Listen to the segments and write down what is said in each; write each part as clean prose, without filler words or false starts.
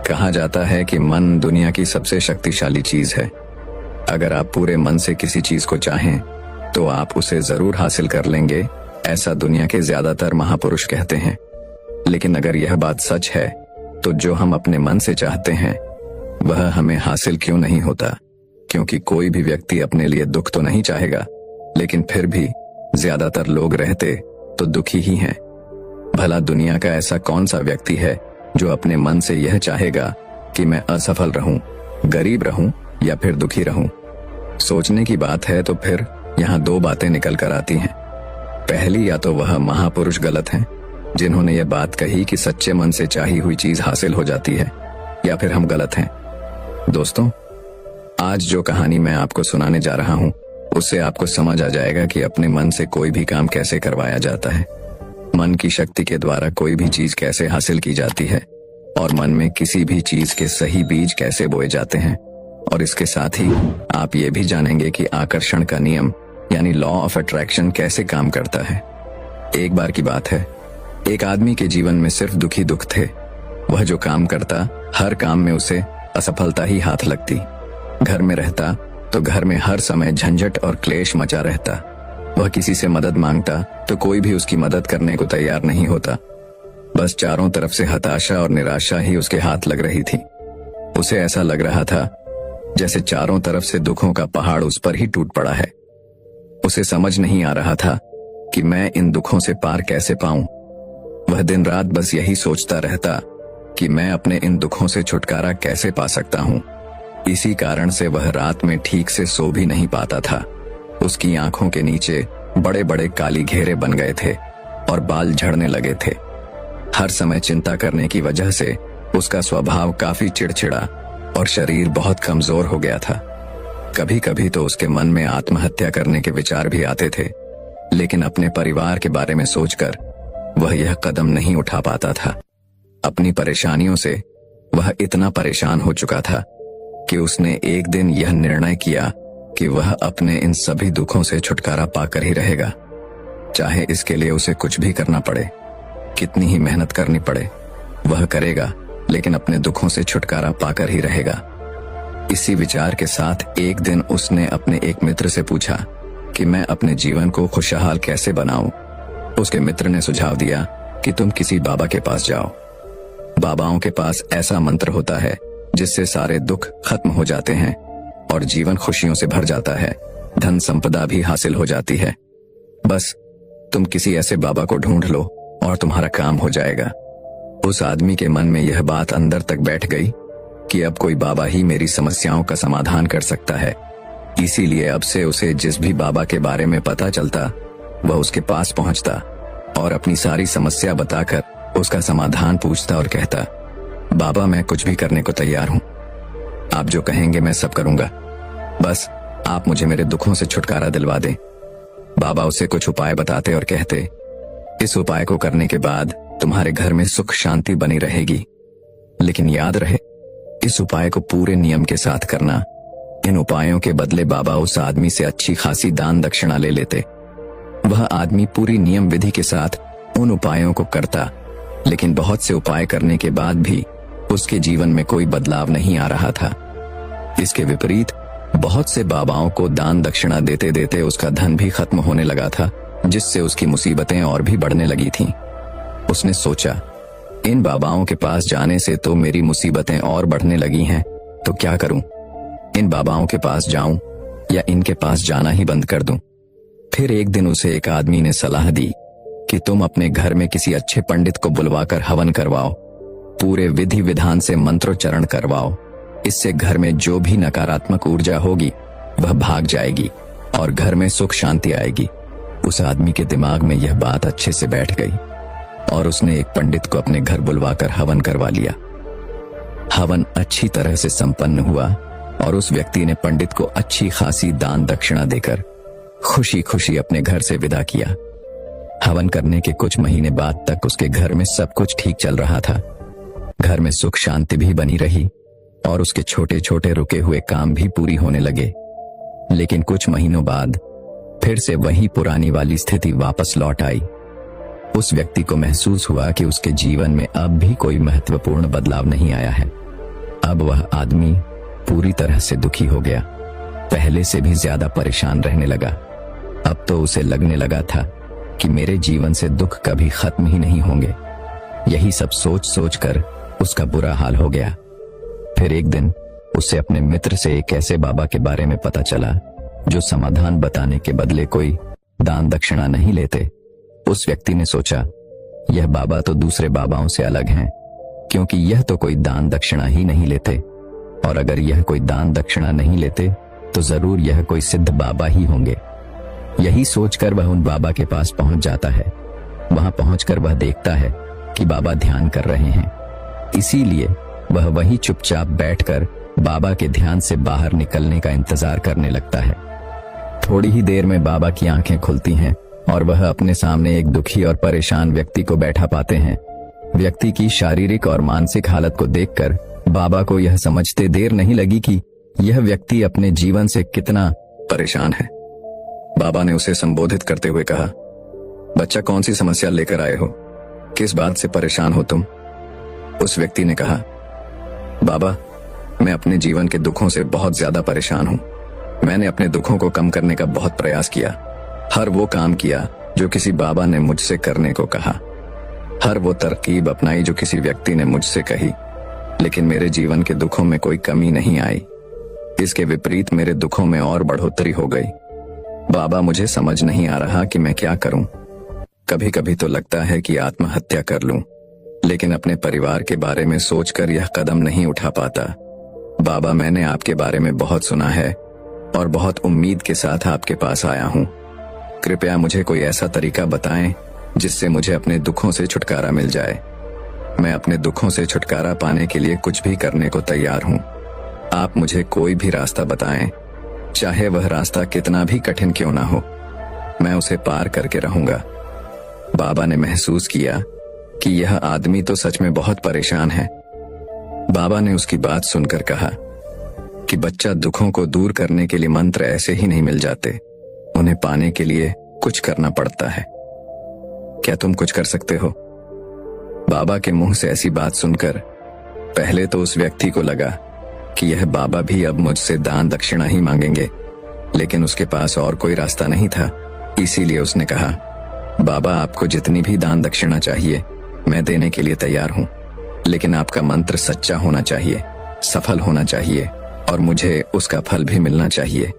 कहा जाता है कि मन दुनिया की सबसे शक्तिशाली चीज है। अगर आप पूरे मन से किसी चीज को चाहें तो आप उसे जरूर हासिल कर लेंगे, ऐसा दुनिया के ज्यादातर महापुरुष कहते हैं। लेकिन अगर यह बात सच है तो जो हम अपने मन से चाहते हैं वह हमें हासिल क्यों नहीं होता? क्योंकि कोई भी व्यक्ति अपने लिए दुख तो नहीं चाहेगा, लेकिन फिर भी ज्यादातर लोग रहते तो दुखी ही हैं। भला दुनिया का ऐसा कौन सा व्यक्ति है जो अपने मन से यह चाहेगा कि मैं असफल रहूं, गरीब रहूं या फिर दुखी रहूं? सोचने की बात है तो फिर यहाँ दो बातें निकल कर आती हैं। पहली, या तो वह महापुरुष गलत हैं जिन्होंने यह बात कही कि सच्चे मन से चाही हुई चीज हासिल हो जाती है, या फिर हम गलत हैं। दोस्तों, आज जो कहानी मैं आपको सुनाने जा रहा हूं उससे आपको समझ आ जाएगा कि अपने मन से कोई भी काम कैसे करवाया जाता है, मन की शक्ति के द्वारा कोई भी चीज कैसे हासिल की जाती है और मन में किसी भी चीज के सही बीज कैसे बोए जाते हैं। और इसके साथ ही आप ये भी जानेंगे कि आकर्षण का नियम यानी लॉ ऑफ अट्रैक्शन कैसे काम करता है। एक बार की बात है, एक आदमी के जीवन में सिर्फ दुखी दुख थे। वह जो काम करता, हर काम में उसे असफलता ही हाथ लगती। घर में रहता तो घर में हर समय झंझट और क्लेश मचा रहता। वह किसी से मदद मांगता तो कोई भी उसकी मदद करने को तैयार नहीं होता। बस चारों तरफ से हताशा और निराशा ही उसके हाथ लग रही थी। उसे ऐसा लग रहा था जैसे चारों तरफ से दुखों का पहाड़ उस पर ही टूट पड़ा है। उसे समझ नहीं आ रहा था कि मैं इन दुखों से पार कैसे पाऊं। वह दिन रात बस यही सोचता रहता कि मैं अपने इन दुखों से छुटकारा कैसे पा सकता हूं। इसी कारण से वह रात में ठीक से सो भी नहीं पाता था। उसकी आंखों के नीचे बड़े बड़े काली घेरे बन गए थे और बाल झड़ने लगे थे। हर समय चिंता करने की वजह से उसका स्वभाव काफी चिड़चिड़ा और शरीर बहुत कमजोर हो गया था। कभी कभी तो उसके मन में आत्महत्या करने के विचार भी आते थे, लेकिन अपने परिवार के बारे में सोचकर वह यह कदम नहीं उठा पाता था। अपनी परेशानियों से वह इतना परेशान हो चुका था कि उसने एक दिन यह निर्णय किया कि वह अपने इन सभी दुखों से छुटकारा पाकर ही रहेगा, चाहे इसके लिए उसे कुछ भी करना पड़े, कितनी ही मेहनत करनी पड़े, वह करेगा, लेकिन अपने दुखों से छुटकारा पाकर ही रहेगा। इसी विचार के साथ एक दिन उसने अपने एक मित्र से पूछा कि मैं अपने जीवन को खुशहाल कैसे बनाऊं। उसके मित्र ने सुझाव दिया कि तुम किसी बाबा के पास जाओ। बाबाओं के पास ऐसा मंत्र होता है जिससे सारे दुख खत्म हो जाते हैं और जीवन खुशियों से भर जाता है, धन संपदा भी हासिल हो जाती है। बस तुम किसी ऐसे बाबा को ढूंढ लो और तुम्हारा काम हो जाएगा। उस आदमी के मन में यह बात अंदर तक बैठ गई कि अब कोई बाबा ही मेरी समस्याओं का समाधान कर सकता है। इसीलिए अब से उसे जिस भी बाबा के बारे में पता चलता वह उसके पास पहुंचता और अपनी सारी समस्या बताकर उसका समाधान पूछता और कहता, बाबा मैं कुछ भी करने को तैयार हूं, आप जो कहेंगे मैं सब करूंगा, बस आप मुझे मेरे दुखों से छुटकारा दिलवा दें। बाबा उसे कुछ उपाय बताते और कहते, इस उपाय को करने के बाद तुम्हारे घर में सुख शांति बनी रहेगी, लेकिन याद रहे इस उपाय को पूरे नियम के साथ करना। इन उपायों के बदले बाबा उस आदमी से अच्छी खासी दान दक्षिणा ले लेते। वह आदमी पूरी नियम विधि के साथ उन उपायों को करता, लेकिन बहुत से उपाय करने के बाद भी उसके जीवन में कोई बदलाव नहीं आ रहा था। इसके विपरीत बहुत से बाबाओं को दान दक्षिणा देते देते उसका धन भी खत्म होने लगा था, जिससे उसकी मुसीबतें और भी बढ़ने लगी थीं। उसने सोचा, इन बाबाओं के पास जाने से तो मेरी मुसीबतें और बढ़ने लगी हैं, तो क्या करूं? इन बाबाओं के पास जाऊं या इनके पास जाना ही बंद कर दूं? फिर एक दिन उसे एक आदमी ने सलाह दी कि तुम अपने घर में किसी अच्छे पंडित को बुलवाकर हवन करवाओ, पूरे विधि विधान से मंत्रोच्चारण करवाओ। इससे घर में जो भी नकारात्मक ऊर्जा होगी वह भाग जाएगी और घर में सुख शांति आएगी। उस आदमी के दिमाग में यह बात अच्छे से बैठ गई और उसने एक पंडित को अपने घर बुलवाकर हवन करवा लिया। हवन अच्छी तरह से संपन्न हुआ और उस व्यक्ति ने पंडित को अच्छी खासी दान दक्षिणा देकर खुशी खुशी अपने घर से विदा किया। हवन करने के कुछ महीने बाद तक उसके घर में सब कुछ ठीक चल रहा था। घर में सुख शांति भी बनी रही और उसके छोटे छोटे रुके हुए काम भी पूरी होने लगे। लेकिन कुछ महीनों बाद फिर से वही पुरानी वाली स्थिति वापस लौट आई। उस व्यक्ति को महसूस हुआ कि उसके जीवन में अब भी कोई महत्वपूर्ण बदलाव नहीं आया है। अब वह आदमी पूरी तरह से दुखी हो गया, पहले से भी ज्यादा परेशान रहने लगा। अब तो उसे लगने लगा था कि मेरे जीवन से दुख कभी खत्म ही नहीं होंगे। यही सब सोच सोच कर उसका बुरा हाल हो गया। फिर एक दिन उसे अपने मित्र से एक ऐसे बाबा के बारे में पता चला जो समाधान बताने के बदले कोई दान दक्षिणा नहीं लेते। उस व्यक्ति ने सोचा, यह बाबा तो दूसरे बाबाओं से अलग हैं, क्योंकि यह तो कोई दान दक्षिणा ही नहीं लेते, और अगर यह कोई दान दक्षिणा नहीं लेते तो जरूर यह कोई सिद्ध बाबा ही होंगे। यही सोचकर वह उन बाबा के पास पहुंच जाता है। वहां पहुंचकर वह देखता है कि बाबा ध्यान कर रहे हैं, इसीलिए वह वहीं चुपचाप बैठकर बाबा के ध्यान से बाहर निकलने का इंतजार करने लगता है। थोड़ी ही देर में बाबा की आंखें खुलती हैं और वह अपने सामने एक दुखी और परेशान व्यक्ति को बैठा पाते हैं। व्यक्ति की शारीरिक और मानसिक हालत को देखकर बाबा को यह समझते देर नहीं लगी कि यह व्यक्ति अपने जीवन से कितना परेशान है। बाबा ने उसे संबोधित करते हुए कहा, बच्चा, कौन सी समस्या लेकर आए हो? किस बात से परेशान हो तुम? उस व्यक्ति ने कहा, बाबा, मैं अपने जीवन के दुखों से बहुत ज्यादा परेशान हूं। मैंने अपने दुखों को कम करने का बहुत प्रयास किया। हर वो काम किया जो किसी बाबा ने मुझसे करने को कहा, हर वो तरकीब अपनाई जो किसी व्यक्ति ने मुझसे कही, लेकिन मेरे जीवन के दुखों में कोई कमी नहीं आई। इसके विपरीत मेरे दुखों में और बढ़ोतरी हो गई। बाबा, मुझे समझ नहीं आ रहा कि मैं क्या करूं। कभी कभी तो लगता है कि आत्महत्या कर लूं, लेकिन अपने परिवार के बारे में सोचकर यह कदम नहीं उठा पाता। बाबा, मैंने आपके बारे में बहुत सुना है और बहुत उम्मीद के साथ आपके पास आया हूं। कृपया मुझे कोई ऐसा तरीका बताएं जिससे मुझे अपने दुखों से छुटकारा मिल जाए। मैं अपने दुखों से छुटकारा पाने के लिए कुछ भी करने को तैयार हूं। आप मुझे कोई भी रास्ता बताएं, चाहे वह रास्ता कितना भी कठिन क्यों ना हो, मैं उसे पार करके रहूंगा। बाबा ने महसूस किया कि यह आदमी तो सच में बहुत परेशान है। बाबा ने उसकी बात सुनकर कहा कि बच्चा, दुखों को दूर करने के लिए मंत्र ऐसे ही नहीं मिल जाते, उन्हें पाने के लिए कुछ करना पड़ता है। क्या तुम कुछ कर सकते हो? बाबा के मुंह से ऐसी बात सुनकर पहले तो उस व्यक्ति को लगा कि यह बाबा भी अब मुझसे दान दक्षिणा ही मांगेंगे, लेकिन उसके पास और कोई रास्ता नहीं था। इसीलिए उसने कहा, बाबा, आपको जितनी भी दान दक्षिणा चाहिए मैं देने के लिए तैयार हूं, लेकिन आपका मंत्र सच्चा होना चाहिए, सफल होना चाहिए और मुझे उसका फल भी मिलना चाहिए।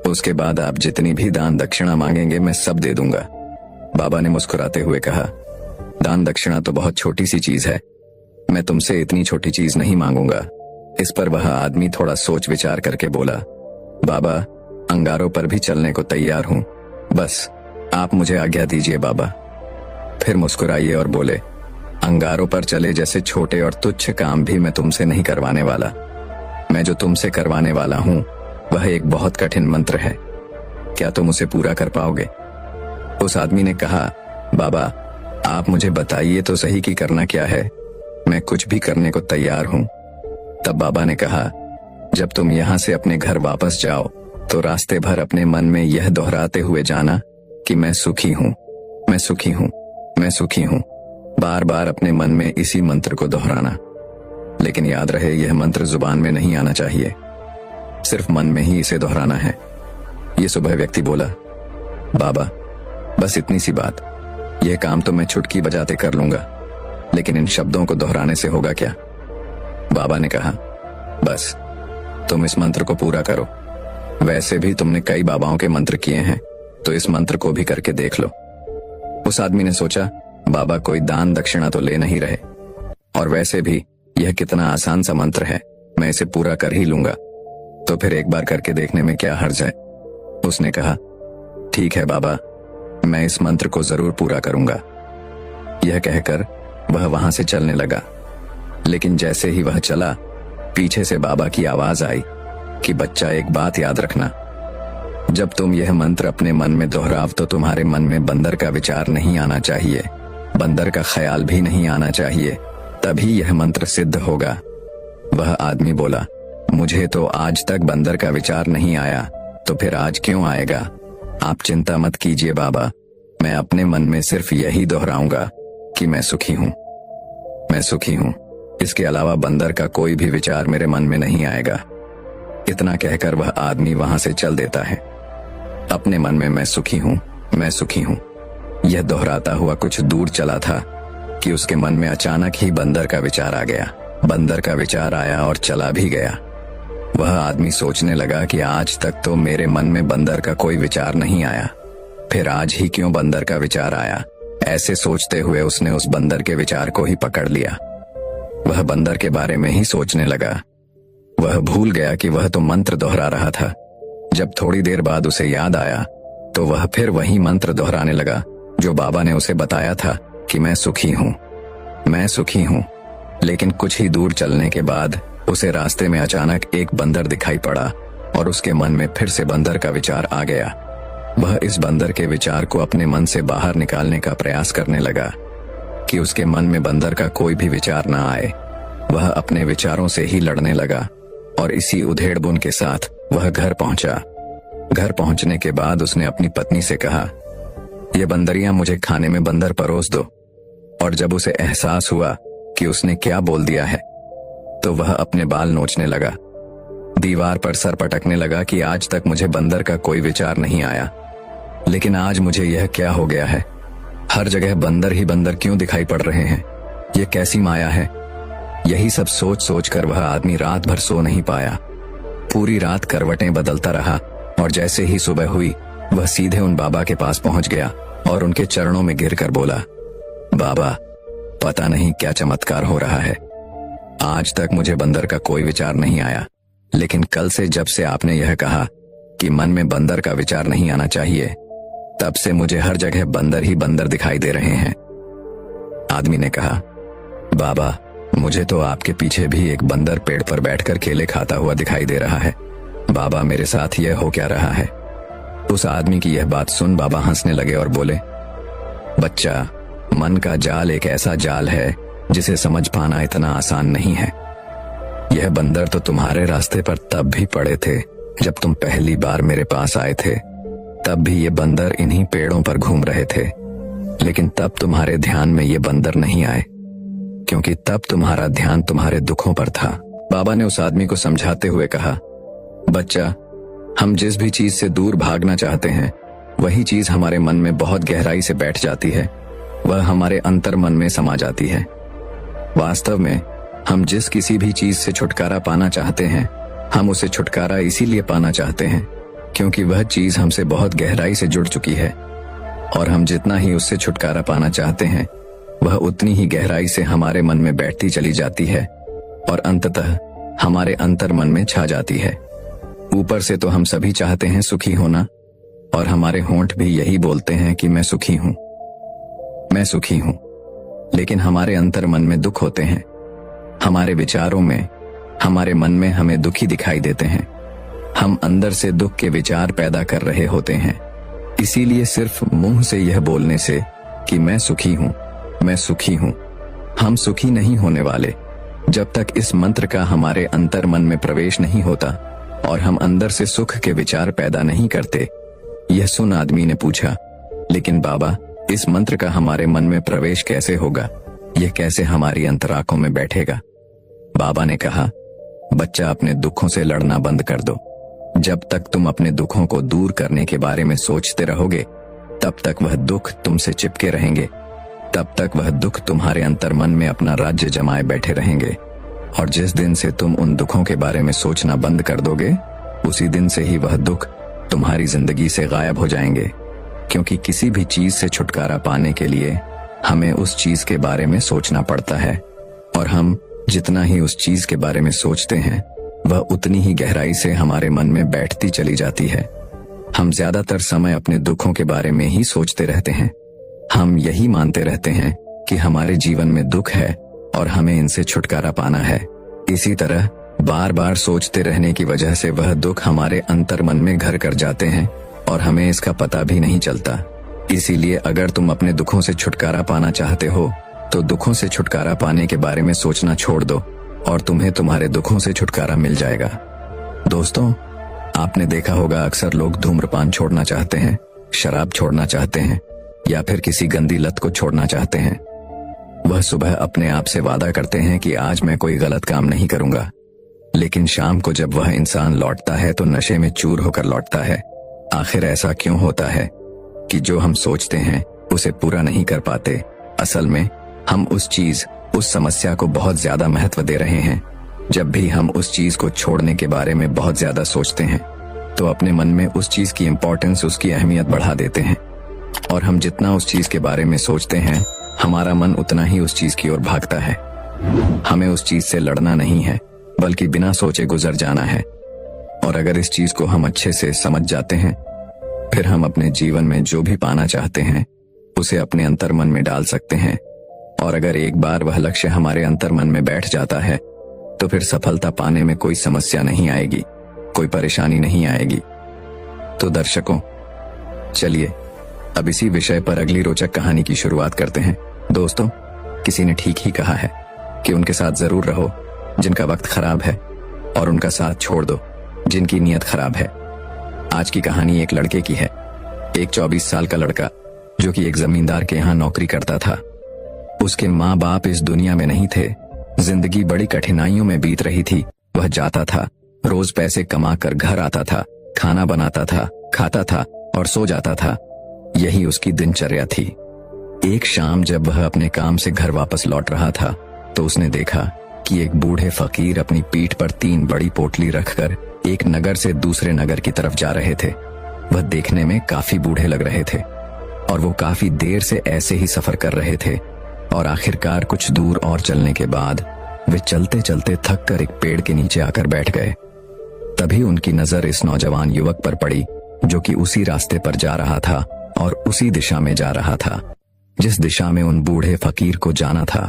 उसके बाद आप जितनी भी दान दक्षिणा मांगेंगे मैं सब दे दूंगा। बाबा ने मुस्कुराते हुए कहा, दान दक्षिणा तो बहुत छोटी सी चीज है, मैं तुमसे इतनी छोटी चीज नहीं मांगूंगा। इस पर वह आदमी थोड़ा सोच विचार करके बोला, बाबा, अंगारों पर भी चलने को तैयार हूं, बस आप मुझे आज्ञा दीजिए बाबा। फिर मुस्कुराइए और बोले, अंगारों पर चले जैसे छोटे और तुच्छ काम भी मैं तुमसे नहीं करवाने वाला। मैं जो तुमसे करवाने वाला हूं वह एक बहुत कठिन मंत्र है। क्या तुम उसे पूरा कर पाओगे? उस आदमी ने कहा, बाबा, आप मुझे बताइए तो सही कि करना क्या है, मैं कुछ भी करने को तैयार हूं। तब बाबा ने कहा, जब तुम यहां से अपने घर वापस जाओ तो रास्ते भर अपने मन में यह दोहराते हुए जाना कि मैं सुखी हूं, मैं सुखी हूं, मैं सुखी हूं। बार बार अपने मन में इसी मंत्र को दोहराना, लेकिन याद रहे यह मंत्र जुबान में नहीं आना चाहिए, सिर्फ मन में ही इसे दोहराना है। ये सुबह व्यक्ति बोला, बाबा, बस इतनी सी बात, यह काम तो मैं चुटकी बजाते कर लूंगा, लेकिन इन शब्दों को दोहराने से होगा क्या? बाबा ने कहा, बस तुम इस मंत्र को पूरा करो। वैसे भी तुमने कई बाबाओं के मंत्र किए हैं, तो इस मंत्र को भी करके देख लो। उस आदमी ने सोचा, बाबा कोई दान दक्षिणा तो ले नहीं रहे, और वैसे भी यह कितना आसान सा मंत्र है, मैं इसे पूरा कर ही लूंगा, तो फिर एक बार करके देखने में क्या हर्ज है। उसने कहा, ठीक है बाबा, मैं इस मंत्र को जरूर पूरा करूंगा। यह कहकर वह वहां से चलने लगा, लेकिन जैसे ही वह चला, पीछे से बाबा की आवाज आई कि बच्चा, एक बात याद रखना, जब तुम यह मंत्र अपने मन में दोहराव तो तुम्हारे मन में बंदर का विचार नहीं आना चाहिए, बंदर का ख्याल भी नहीं आना चाहिए, तभी यह मंत्र सिद्ध होगा। वह आदमी बोला, मुझे तो आज तक बंदर का विचार नहीं आया, तो फिर आज क्यों आएगा? आप चिंता मत कीजिए बाबा, मैं अपने मन में सिर्फ यही दोहराऊंगा कि मैं सुखी हूं, मैं सुखी हूं, इसके अलावा बंदर का कोई भी विचार मेरे मन में नहीं आएगा। इतना कहकर वह आदमी वहां से चल देता है। अपने मन में मैं सुखी हूं, मैं सुखी हूं, यह दोहराता हुआ कुछ दूर चला था कि उसके मन में अचानक ही बंदर का विचार आ गया। बंदर का विचार आया और चला भी गया। वह आदमी सोचने लगा कि आज तक तो मेरे मन में बंदर का कोई विचार नहीं आया, फिर आज ही क्यों बंदर का विचार आया। ऐसे सोचते हुए उसने उस बंदर के विचार को ही पकड़ लिया। वह बंदर के बारे में ही सोचने लगा। वह भूल गया कि वह तो मंत्र दोहरा रहा था। जब थोड़ी देर बाद उसे याद आया तो वह फिर वही मंत्र दोहराने लगा जो बाबा ने उसे बताया था कि मैं सुखी हूं, मैं सुखी हूं। लेकिन कुछ ही दूर चलने के बाद उसे रास्ते में अचानक एक बंदर दिखाई पड़ा और उसके मन में फिर से बंदर का विचार आ गया। वह इस बंदर के विचार को अपने मन से बाहर निकालने का प्रयास करने लगा कि उसके मन में बंदर का कोई भी विचार ना आए। वह अपने विचारों से ही लड़ने लगा और इसी उधेड़बुन के साथ वह घर पहुंचा। घर पहुंचने के बाद उसने अपनी पत्नी से कहा, ये बंदरियां मुझे खाने में बंदर परोस दो। और जब उसे एहसास हुआ कि उसने क्या बोल दिया है तो वह अपने बाल नोचने लगा। दीवार पर सर पटकने लगा कि आज तक मुझे बंदर का कोई विचार नहीं आया, लेकिन आज मुझे यह क्या हो गया है। हर जगह बंदर ही बंदर क्यों दिखाई पड़ रहे हैं, ये कैसी माया है। यही सब सोच सोच कर वह आदमी रात भर सो नहीं पाया। पूरी रात करवटें बदलता रहा और जैसे ही सुबह हुई वह सीधे उन बाबा के पास पहुंच गया और उनके चरणों में गिरकर बोला, बाबा, पता नहीं क्या चमत्कार हो रहा है। आज तक मुझे बंदर का कोई विचार नहीं आया, लेकिन कल से जब से आपने यह कहा कि मन में बंदर का विचार नहीं आना चाहिए, तब से मुझे हर जगह बंदर ही बंदर दिखाई दे रहे हैं। आदमी ने कहा, बाबा, मुझे तो आपके पीछे भी एक बंदर पेड़ पर बैठकर केले खाता हुआ दिखाई दे रहा है। बाबा, मेरे साथ यह हो क्या रहा है। उस आदमी की यह बात सुन बाबा हंसने लगे और बोले, बच्चा, मन का जाल एक ऐसा जाल है जिसे समझ पाना इतना आसान नहीं है। यह बंदर तो तुम्हारे रास्ते पर तब भी पड़े थे जब तुम पहली बार मेरे पास आए थे। तब भी ये बंदर इन्हीं पेड़ों पर घूम रहे थे, लेकिन तब तुम्हारे ध्यान में ये बंदर नहीं आए, क्योंकि तब तुम्हारा ध्यान तुम्हारे दुखों पर था। बाबा ने उस आदमी को समझाते हुए कहा, बच्चा, हम जिस भी चीज से दूर भागना चाहते हैं वही चीज हमारे मन में बहुत गहराई से बैठ जाती है। वह हमारे अंतर मन में समा जाती है। वास्तव में हम जिस किसी भी चीज से छुटकारा पाना चाहते हैं, हम उसे छुटकारा इसीलिए पाना चाहते हैं क्योंकि वह चीज हमसे बहुत गहराई से जुड़ चुकी है, और हम जितना ही उससे छुटकारा पाना चाहते हैं वह उतनी ही गहराई से हमारे मन में बैठती चली जाती है और अंततः हमारे अंतर मन में छा जाती है। ऊपर से तो हम सभी चाहते हैं सुखी होना, और हमारे होंठ भी यही बोलते हैं कि मैं सुखी हूं, मैं सुखी हूं, लेकिन हमारे अंतर मन में दुख होते हैं। हमारे विचारों में, हमारे मन में हमें दुखी दिखाई देते हैं। हम अंदर से दुख के विचार पैदा कर रहे होते हैं। इसीलिए सिर्फ मुंह से यह बोलने से कि मैं सुखी हूं, मैं सुखी हूं, हम सुखी नहीं होने वाले जब तक इस मंत्र का हमारे अंतर मन में प्रवेश नहीं होता और हम अंदर से सुख के विचार पैदा नहीं करते। यह सुन आदमी ने पूछा, लेकिन बाबा, इस मंत्र का हमारे मन में प्रवेश कैसे होगा, यह कैसे हमारी अंतरांखों में बैठेगा। बाबा ने कहा, बच्चा, अपने दुखों से लड़ना बंद कर दो। जब तक तुम अपने दुखों को दूर करने के बारे में सोचते रहोगे तब तक वह दुख तुमसे चिपके रहेंगे, तब तक वह दुख तुम्हारे अंतर मन में अपना राज्य जमाए बैठे रहेंगे। और जिस दिन से तुम उन दुखों के बारे में सोचना बंद कर दोगे, उसी दिन से ही वह दुख तुम्हारी जिंदगी से गायब हो जाएंगे। क्योंकि किसी भी चीज से छुटकारा पाने के लिए हमें उस चीज के बारे में सोचना पड़ता है, और हम जितना ही उस चीज के बारे में सोचते हैं वह उतनी ही गहराई से हमारे मन में बैठती चली जाती है। हम ज्यादातर समय अपने दुखों के बारे में ही सोचते रहते हैं। हम यही मानते रहते हैं कि हमारे जीवन में दुख है और हमें इनसे छुटकारा पाना है। इसी तरह बार बार सोचते रहने की वजह से वह दुख हमारे अंतर मन में घर कर जाते हैं और हमें इसका पता भी नहीं चलता। इसीलिए अगर तुम अपने दुखों से छुटकारा पाना चाहते हो तो दुखों से छुटकारा पाने के बारे में सोचना छोड़ दो और तुम्हें तुम्हारे दुखों से छुटकारा मिल जाएगा। दोस्तों, आपने देखा होगा अक्सर लोग धूम्रपान छोड़ना चाहते हैं, शराब छोड़ना चाहते हैं या फिर किसी गंदी लत को छोड़ना चाहते हैं। वह सुबह अपने आप से वादा करते हैं कि आज मैं कोई गलत काम नहीं करूंगा, लेकिन शाम को जब वह इंसान लौटता है तो नशे में चूर होकर लौटता है। आखिर ऐसा क्यों होता है कि जो हम सोचते हैं उसे पूरा नहीं कर पाते? असल में हम उस समस्या को बहुत ज्यादा महत्व दे रहे हैं। जब भी हम उस चीज को छोड़ने के बारे में बहुत ज्यादा सोचते हैं तो अपने मन में उस चीज की इम्पोर्टेंस, उसकी अहमियत बढ़ा देते हैं। और हम जितना उस चीज के बारे में सोचते हैं, हमारा मन उतना ही उस चीज की ओर भागता है। हमें उस चीज से लड़ना नहीं है, बल्कि बिना सोचे गुजर जाना है। और अगर इस चीज को हम अच्छे से समझ जाते हैं, फिर हम अपने जीवन में जो भी पाना चाहते हैं उसे अपने अंतर्मन में डाल सकते हैं। और अगर एक बार वह लक्ष्य हमारे अंतर्मन में बैठ जाता है तो फिर सफलता पाने में कोई समस्या नहीं आएगी, कोई परेशानी नहीं आएगी। तो दर्शकों, चलिए अब इसी विषय पर अगली रोचक कहानी की शुरुआत करते हैं। दोस्तों, किसी ने ठीक ही कहा है कि उनके साथ जरूर रहो जिनका वक्त खराब है, और उनका साथ छोड़ दो जिनकी नीयत खराब है। आज की कहानी एक लड़के की है। एक 24 साल का लड़का जो कि एक जमींदार के यहाँ नौकरी करता था। उसके माँ बाप इस दुनिया में नहीं थे। जिंदगी बड़ी कठिनाइयों में बीत रही थी। वह जाता था, रोज पैसे कमा कर घर आता था, खाना बनाता था, खाता था और सो जाता था। यही उसकी दिनचर्या थी। एक शाम जब वह अपने काम से घर वापस लौट रहा था तो उसने देखा कि एक बूढ़े फकीर अपनी पीठ पर 3 बड़ी पोटली रखकर एक नगर से दूसरे नगर की तरफ जा रहे थे। वह देखने में काफी बूढ़े लग रहे थे और वो काफी देर से ऐसे ही सफर कर रहे थे। और आखिरकार कुछ दूर और चलने के बाद वे चलते चलते थक कर एक पेड़ के नीचे आकर बैठ गए। तभी उनकी नजर इस नौजवान युवक पर पड़ी जो कि उसी रास्ते पर जा रहा था और उसी दिशा में जा रहा था जिस दिशा में उन बूढ़े फकीर को जाना था।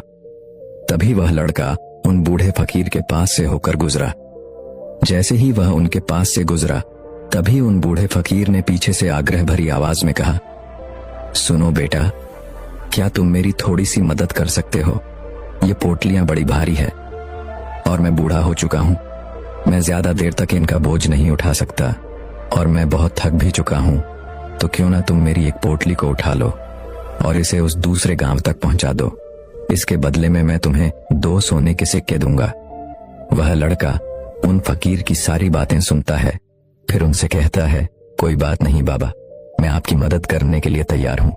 तभी वह लड़का उन बूढ़े फकीर के पास से होकर गुजरा। जैसे ही वह उनके पास से गुजरा, तभी उन बूढ़े फकीर ने पीछे से आग्रह भरी आवाज में कहा, सुनो बेटा, क्या तुम मेरी थोड़ी सी मदद कर सकते हो? ये पोटलियां बड़ी भारी है और मैं बूढ़ा हो चुका हूं। मैं ज्यादा देर तक इनका बोझ नहीं उठा सकता और मैं बहुत थक भी चुका हूं। तो क्यों ना तुम मेरी एक पोटली को उठा लो और इसे उस दूसरे गांव तक पहुंचा दो। इसके बदले में मैं तुम्हें 2 सोने के सिक्के दूंगा। वह लड़का उन फकीर की सारी बातें सुनता है, फिर उनसे कहता है, कोई बात नहीं बाबा, मैं आपकी मदद करने के लिए तैयार हूं।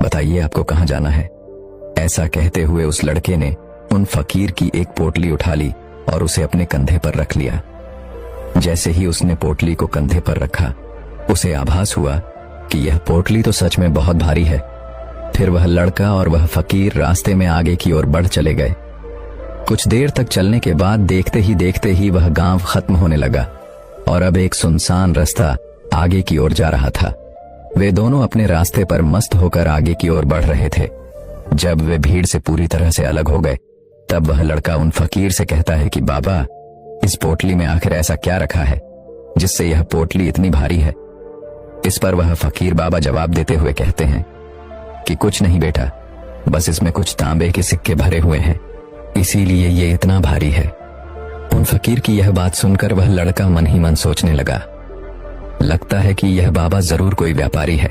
बताइए आपको कहां जाना है? ऐसा कहते हुए उस लड़के ने उन फकीर की एक पोटली उठा ली और उसे अपने कंधे पर रख लिया। जैसे ही उसने पोटली को कंधे पर रखा, उसे आभास हुआ कि यह पोटली तो सच में बहुत भारी है। फिर वह लड़का और वह फकीर रास्ते में आगे की ओर बढ़ चले गए। कुछ देर तक चलने के बाद देखते ही वह गांव खत्म होने लगा और अब एक सुनसान रास्ता आगे की ओर जा रहा था। वे दोनों अपने रास्ते पर मस्त होकर आगे की ओर बढ़ रहे थे। जब वे भीड़ से पूरी तरह से अलग हो गए, तब वह लड़का उन फकीर से कहता है कि बाबा, इस पोटली में आखिर ऐसा क्या रखा है जिससे यह पोटली इतनी भारी है? इस पर वह फकीर बाबा जवाब देते हुए कहते हैं कि कुछ नहीं बेटा, बस इसमें कुछ तांबे के सिक्के भरे हुए हैं, इसीलिए ये इतना भारी है। उन फकीर की यह बात सुनकर वह लड़का मन ही मन सोचने लगा, लगता है कि यह बाबा जरूर कोई व्यापारी है।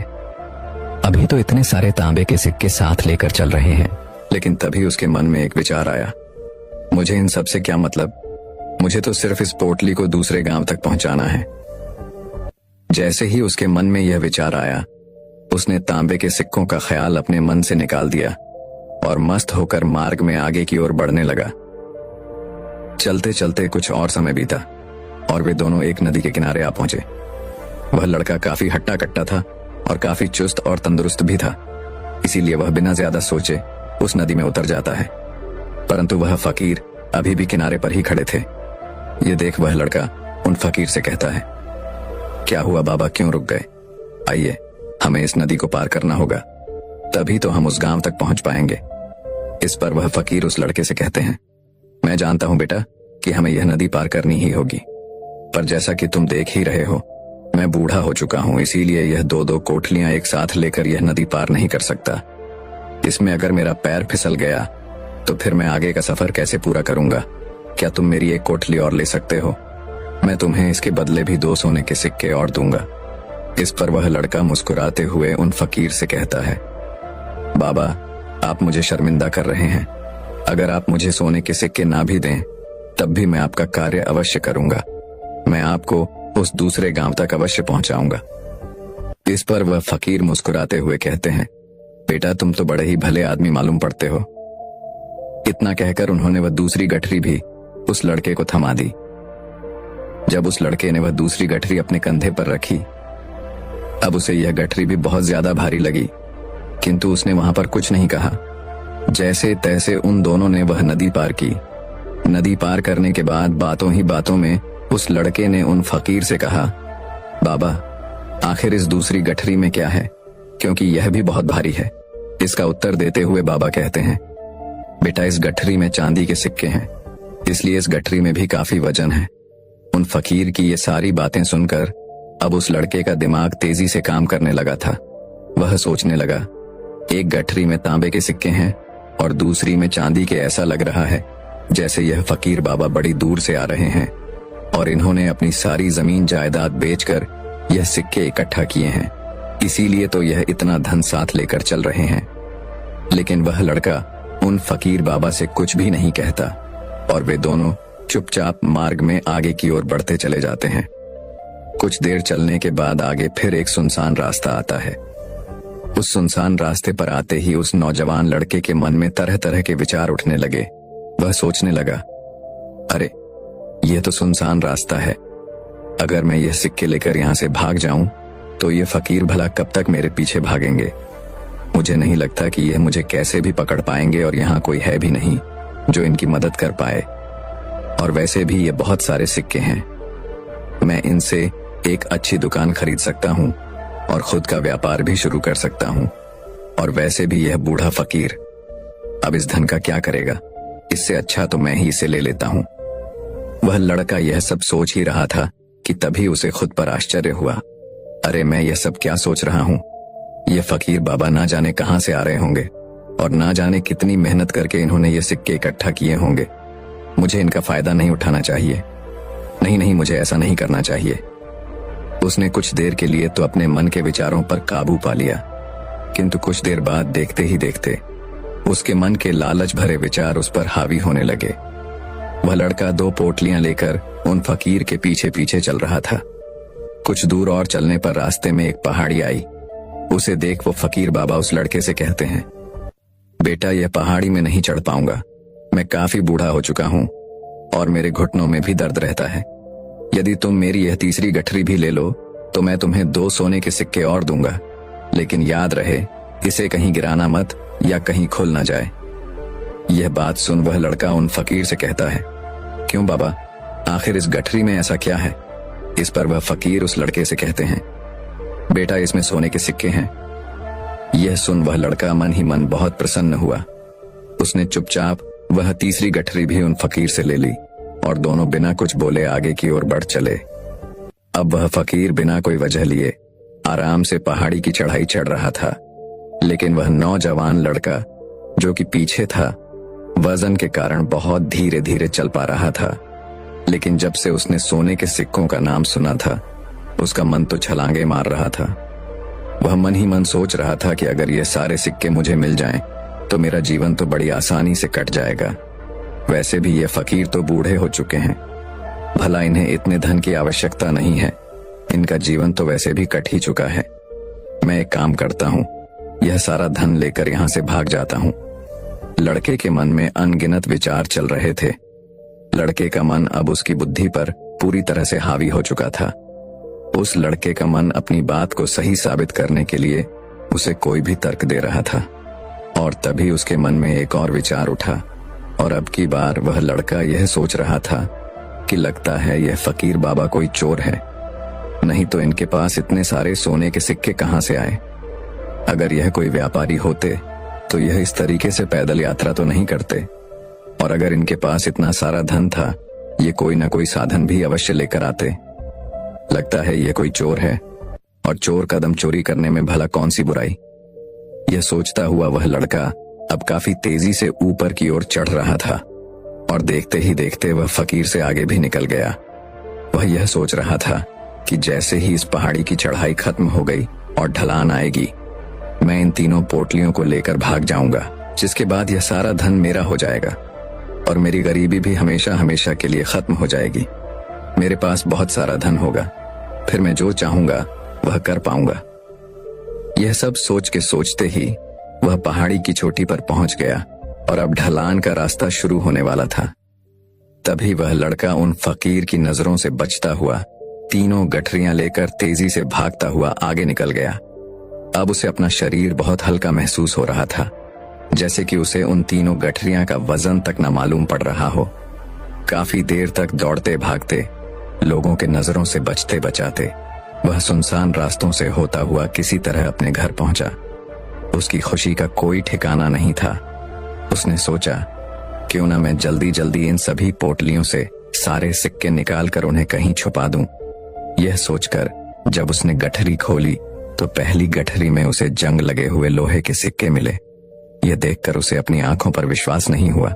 अभी तो इतने सारे तांबे के सिक्के साथ लेकर चल रहे हैं। लेकिन तभी उसके मन में एक विचार आया, मुझे इन सब से क्या मतलब? मुझे तो सिर्फ इस पोटली को दूसरे गांव तक पहुंचाना है। जैसे ही उसके मन में यह विचार आया, उसने तांबे के सिक्कों का ख्याल अपने मन से निकाल दिया और मस्त होकर मार्ग में आगे की ओर बढ़ने लगा। चलते चलते कुछ और समय बीता और वे दोनों एक नदी के किनारे आ पहुंचे। वह लड़का काफी हट्टा कट्टा था और काफी चुस्त और तंदुरुस्त भी था, इसीलिए वह बिना ज्यादा सोचे उस नदी में उतर जाता है। परंतु वह फकीर अभी भी किनारे पर ही खड़े थे। ये देख वह लड़का उन फकीर से कहता है, क्या हुआ बाबा, क्यों रुक गए? आइए, हमें इस नदी को पार करना होगा, तभी तो हम उस गांव तक पहुंच पाएंगे। इस पर वह फकीर उस लड़के से कहते हैं, मैं जानता हूं बेटा कि हमें यह नदी पार करनी ही होगी, पर जैसा कि तुम देख ही रहे हो, मैं बूढ़ा हो चुका हूं, इसीलिए यह 2-2 कोठलियां एक साथ लेकर यह नदी पार नहीं कर सकता। इसमें अगर मेरा पैर फिसल गया तो फिर मैं आगे का सफर कैसे पूरा करूंगा? क्या तुम मेरी एक कोठली और ले सकते हो? मैं तुम्हें इसके बदले भी 2 सोने के सिक्के और दूंगा। इस पर वह लड़का मुस्कुराते हुए उन फकीर से कहता है, बाबा, आप मुझे शर्मिंदा कर रहे हैं। अगर आप मुझे सोने के सिक्के ना भी दें तब भी मैं आपका कार्य अवश्य करूंगा। मैं आपको उस दूसरे गांव तक अवश्य पहुंचाऊंगा। इस पर वह फकीर मुस्कुराते हुए कहते हैं, बेटा तुम तो बड़े ही भले आदमी मालूम पड़ते हो। इतना कहकर उन्होंने वह दूसरी गठरी भी उस लड़के को थमा दी। जब उस लड़के ने वह दूसरी गठरी अपने कंधे पर रखी, अब उसे यह गठरी भी बहुत ज्यादा भारी लगी, किंतु उसने वहां पर कुछ नहीं कहा। जैसे तैसे उन दोनों ने वह नदी पार की। नदी पार करने के बाद बातों ही बातों में उस लड़के ने उन फकीर से कहा, बाबा आखिर इस दूसरी गठरी में क्या है, क्योंकि यह भी बहुत भारी है। इसका उत्तर देते हुए बाबा कहते हैं, बेटा इस गठरी में चांदी के सिक्के हैं, इसलिए इस गठरी में भी काफी वजन है। उन फकीर की ये सारी बातें सुनकर अब उस लड़के का दिमाग तेजी से काम करने लगा था। वह सोचने लगा, एक गठरी में तांबे के सिक्के हैं और दूसरी में चांदी के। ऐसा लग रहा है जैसे यह फकीर बाबा बड़ी दूर से आ रहे हैं और इन्होंने अपनी सारी जमीन जायदाद बेचकर यह सिक्के इकट्ठा किए हैं, इसीलिए तो यह इतना धन साथ लेकर चल रहे हैं। लेकिन वह लड़का उन फकीर बाबा से कुछ भी नहीं कहता और वे दोनों चुपचाप मार्ग में आगे की ओर बढ़ते चले जाते हैं। कुछ देर चलने के बाद आगे फिर एक सुनसान रास्ता आता है। उस सुनसान रास्ते पर आते ही उस नौजवान लड़के के मन में तरह तरह के विचार उठने लगे। वह सोचने लगा, अरे यह तो सुनसान रास्ता है, अगर मैं यह सिक्के लेकर यहां से भाग जाऊं तो ये फकीर भला कब तक मेरे पीछे भागेंगे। मुझे नहीं लगता कि यह मुझे कैसे भी पकड़ पाएंगे और यहाँ कोई है भी नहीं जो इनकी मदद कर पाए। और वैसे भी ये बहुत सारे सिक्के हैं, मैं इनसे एक अच्छी दुकान खरीद सकता हूँ और खुद का व्यापार भी शुरू कर सकता हूँ। और वैसे भी यह बूढ़ा फकीर अब इस धन का क्या करेगा, इससे अच्छा तो मैं ही इसे ले लेता हूँ। वह लड़का यह सब सोच ही रहा था कि तभी उसे खुद पर आश्चर्य हुआ, अरे मैं यह सब क्या सोच रहा हूँ। ये फकीर बाबा ना जाने कहां से आ रहे होंगे और ना जाने कितनी मेहनत करके इन्होंने ये सिक्के इकट्ठा किए होंगे। मुझे इनका फायदा नहीं उठाना चाहिए। नहीं, मुझे ऐसा नहीं करना चाहिए। उसने कुछ देर के लिए तो अपने मन के विचारों पर काबू पा लिया, किंतु कुछ देर बाद देखते ही देखते उसके मन के लालच भरे विचार उस पर हावी होने लगे। वह लड़का 2 पोटलियां लेकर उन फकीर के पीछे पीछे चल रहा था। कुछ दूर और चलने पर रास्ते में एक पहाड़ी आई। उसे देख वो फकीर बाबा उस लड़के से कहते हैं, बेटा यह पहाड़ी में नहीं चढ़ पाऊंगा, मैं काफी बूढ़ा हो चुका हूँ और मेरे घुटनों में भी दर्द रहता है। यदि तुम मेरी यह तीसरी गठरी भी ले लो तो मैं तुम्हें 2 सोने के सिक्के और दूंगा, लेकिन याद रहे इसे कहीं गिराना मत या कहीं खुल ना जाए। यह बात सुन वह लड़का उन फकीर से कहता है, क्यों बाबा, आखिर इस गठरी में ऐसा क्या है। इस पर वह फकीर उस लड़के से कहते हैं, बेटा इसमें सोने के सिक्के हैं। यह सुन वह लड़का मन ही मन बहुत प्रसन्न हुआ। उसने चुपचाप वह तीसरी गठरी भी उन फकीर से ले ली और दोनों बिना कुछ बोले आगे की ओर बढ़ चले। अब वह फकीर बिना कोई वजह लिए आराम से पहाड़ी की चढ़ाई चढ़ रहा था, लेकिन वह नौजवान लड़का जो कि पीछे था वजन के कारण बहुत धीरे धीरे चल पा रहा था। लेकिन जब से उसने सोने के सिक्कों का नाम सुना था उसका मन तो छलांगे मार रहा था। वह मन ही मन सोच रहा था कि अगर ये सारे सिक्के मुझे मिल जाएं तो मेरा जीवन तो बड़ी आसानी से कट जाएगा। वैसे भी ये फकीर तो बूढ़े हो चुके हैं, भला इन्हें इतने धन की आवश्यकता नहीं है, इनका जीवन तो वैसे भी कट ही चुका है। मैं एक काम करता हूँ, यह सारा धन लेकर यहाँ से भाग जाता हूँ। लड़के के मन में अनगिनत विचार चल रहे थे। लड़के का मन अब उसकी बुद्धि पर पूरी तरह से हावी हो चुका था। उस लड़के का मन अपनी बात को सही साबित करने के लिए उसे कोई भी तर्क दे रहा था। और तभी उसके मन में एक और विचार उठा और अब की बार वह लड़का यह सोच रहा था कि लगता है यह फकीर बाबा कोई चोर है, नहीं तो इनके पास इतने सारे सोने के सिक्के कहां से आए। अगर यह कोई व्यापारी होते तो यह इस तरीके से पैदल यात्रा तो नहीं करते, और अगर इनके पास इतना सारा धन था ये कोई ना कोई साधन भी अवश्य लेकर आते। लगता है यह कोई चोर है, और चोर कदम चोरी करने में भला कौन सी बुराई। यह सोचता हुआ वह लड़का अब काफी तेजी से ऊपर की ओर चढ़ रहा था और देखते ही देखते वह फकीर से आगे भी निकल गया। वह यह सोच रहा था कि जैसे ही इस पहाड़ी की चढ़ाई खत्म हो गई और ढलान आएगी, मैं इन तीनों पोटलियों को लेकर भाग जाऊंगा जिसके बाद यह सारा धन मेरा हो जाएगा और मेरी गरीबी भी हमेशा हमेशा के लिए खत्म हो जाएगी। मेरे पास बहुत सारा धन होगा, फिर मैं जो चाहूंगा वह कर पाऊंगा। यह सब सोच के सोचते ही वह पहाड़ी की चोटी पर पहुंच गया और अब ढलान का रास्ता शुरू होने वाला था। तभी वह लड़का उन फकीर की नजरों से बचता हुआ तीनों गठरियां लेकर तेजी से भागता हुआ आगे निकल गया। अब उसे अपना शरीर बहुत हल्का महसूस हो रहा था, जैसे कि उसे उन तीनों गठरियां का वजन तक न मालूम पड़ रहा हो। काफी देर तक दौड़ते भागते, लोगों के नजरों से बचते बचाते वह सुनसान रास्तों से होता हुआ किसी तरह अपने घर पहुंचा। उसकी खुशी का कोई ठिकाना नहीं था। उसने सोचा, क्यों ना मैं जल्दी जल्दी इन सभी पोटलियों से सारे सिक्के निकाल कर उन्हें कहीं छुपा दूं। यह सोचकर जब उसने गठरी खोली तो पहली गठरी में उसे जंग लगे हुए लोहे के सिक्के मिले। यह देखकर उसे अपनी आंखों पर विश्वास नहीं हुआ।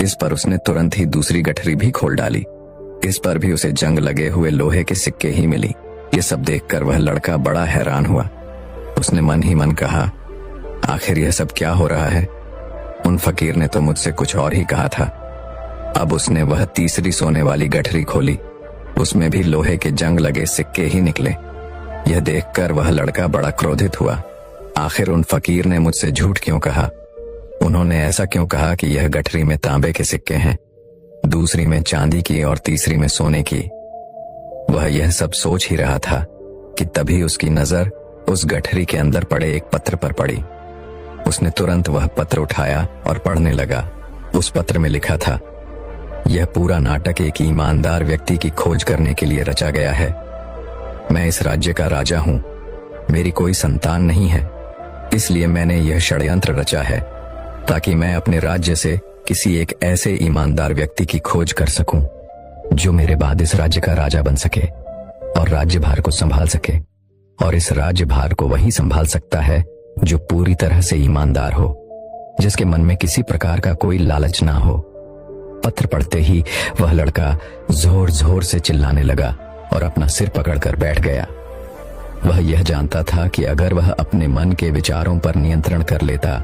इस पर उसने तुरंत ही दूसरी गठरी भी खोल डाली। इस पर भी उसे जंग लगे हुए लोहे के सिक्के ही मिली। ये सब देखकर वह लड़का बड़ा हैरान हुआ। उसने मन ही मन कहा, आखिर यह सब क्या हो रहा है? उन फकीर ने तो मुझसे कुछ और ही कहा था। अब उसने वह तीसरी सोने वाली गठरी खोली, उसमें भी लोहे के जंग लगे सिक्के ही निकले। यह देखकर वह लड़का बड़ा क्रोधित हुआ। आखिर उन फकीर ने मुझसे झूठ क्यों कहा? उन्होंने ऐसा क्यों कहा कि यह गठरी में तांबे के सिक्के हैं, दूसरी में चांदी की और तीसरी में सोने की? वह यह सब सोच ही रहा था कि तभी उसकी नजर उस गठरी के अंदर पड़े एक पत्र पर पड़ी। उसने तुरंत वह पत्र उठाया और पढ़ने लगा। उस पत्र में लिखा था, यह पूरा नाटक एक ईमानदार व्यक्ति की खोज करने के लिए रचा गया है। मैं इस राज्य का राजा हूं, मेरी कोई संतान नहीं है, इसलिए मैंने यह षड्यंत्र रचा है ताकि मैं अपने राज्य से किसी एक ऐसे ईमानदार व्यक्ति की खोज कर सकूं जो मेरे बाद इस राज्य का राजा बन सके और राज्यभार को संभाल सके। और इस राज्यभार को वही संभाल सकता है जो पूरी तरह से ईमानदार हो, जिसके मन में किसी प्रकार का कोई लालच ना हो। पत्र पढ़ते ही वह लड़का जोर जोर से चिल्लाने लगा और अपना सिर पकड़कर बैठ गया। वह यह जानता था कि अगर वह अपने मन के विचारों पर नियंत्रण कर लेता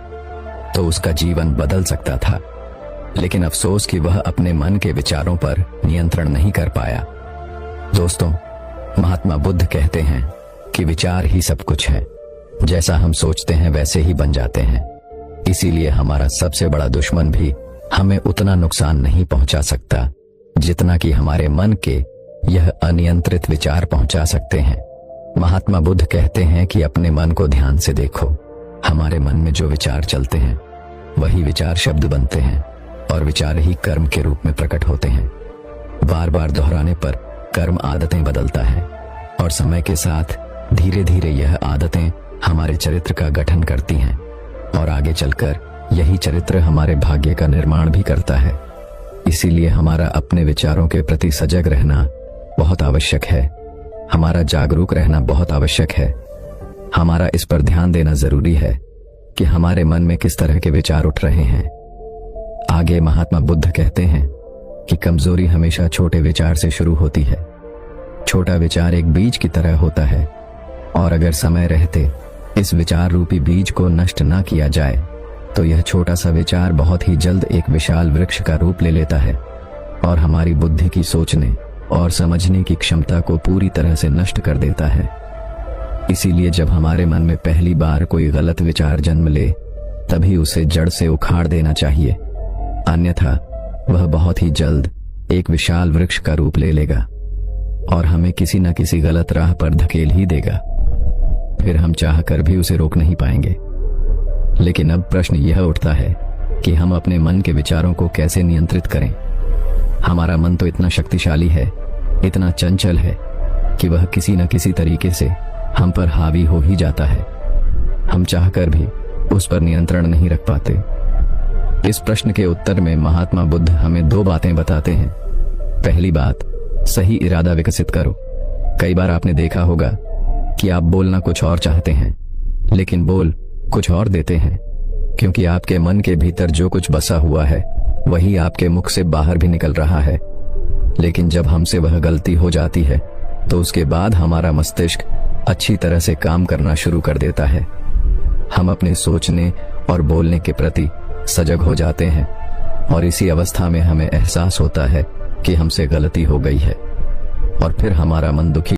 तो उसका जीवन बदल सकता था, लेकिन अफसोस कि वह अपने मन के विचारों पर नियंत्रण नहीं कर पाया। दोस्तों, महात्मा बुद्ध कहते हैं कि विचार ही सब कुछ है। जैसा हम सोचते हैं वैसे ही बन जाते हैं। इसीलिए हमारा सबसे बड़ा दुश्मन भी हमें उतना नुकसान नहीं पहुंचा सकता जितना कि हमारे मन के यह अनियंत्रित विचार पहुंचा सकते हैं। महात्मा बुद्ध कहते हैं कि अपने मन को ध्यान से देखो। हमारे मन में जो विचार चलते हैं वही विचार शब्द बनते हैं और विचार ही कर्म के रूप में प्रकट होते हैं। बार बार दोहराने पर कर्म आदतें बदलता है और समय के साथ धीरे धीरे यह आदतें हमारे चरित्र का गठन करती हैं और आगे चलकर यही चरित्र हमारे भाग्य का निर्माण भी करता है। इसीलिए हमारा अपने विचारों के प्रति सजग रहना बहुत आवश्यक है। हमारा जागरूक रहना बहुत आवश्यक है। हमारा इस पर ध्यान देना जरूरी है कि हमारे मन में किस तरह के विचार उठ रहे हैं। आगे महात्मा बुद्ध कहते हैं कि कमजोरी हमेशा छोटे विचार से शुरू होती है। छोटा विचार एक बीज की तरह होता है और अगर समय रहते इस विचार रूपी बीज को नष्ट ना किया जाए तो यह छोटा सा विचार बहुत ही जल्द एक विशाल वृक्ष का रूप ले लेता है और हमारी बुद्धि की सोचने और समझने की क्षमता को पूरी तरह से नष्ट कर देता है। इसीलिए जब हमारे मन में पहली बार कोई गलत विचार जन्म ले तभी उसे जड़ से उखाड़ देना चाहिए, अन्यथा वह बहुत ही जल्द एक विशाल वृक्ष का रूप ले लेगा और हमें किसी न किसी गलत राह पर धकेल ही देगा। फिर हम चाहकर भी उसे रोक नहीं पाएंगे। लेकिन अब प्रश्न यह उठता है कि हम अपने मन के विचारों को कैसे नियंत्रित करें। हमारा मन तो इतना शक्तिशाली है, इतना चंचल है कि वह किसी न किसी तरीके से हम पर हावी हो ही जाता है। हम चाहकर भी उस पर नियंत्रण नहीं रख पाते। इस प्रश्न के उत्तर में महात्मा बुद्ध हमें दो बातें बताते हैं। पहली बात, सही इरादा विकसित करो। कई बार आपने देखा होगा कि आप बोलना कुछ और चाहते हैं लेकिन बोल कुछ और देते हैं, क्योंकि आपके मन के भीतर जो कुछ बसा हुआ है वही आपके मुख से बाहर भी निकल रहा है। लेकिन जब हमसे वह गलती हो जाती है तो उसके बाद हमारा मस्तिष्क अच्छी तरह से काम करना शुरू कर देता है। हम अपने सोचने और बोलने के प्रति सजग हो जाते हैं और इसी अवस्था में हमें एहसास होता है कि हमसे गलती हो गई है और फिर हमारा मन दुखी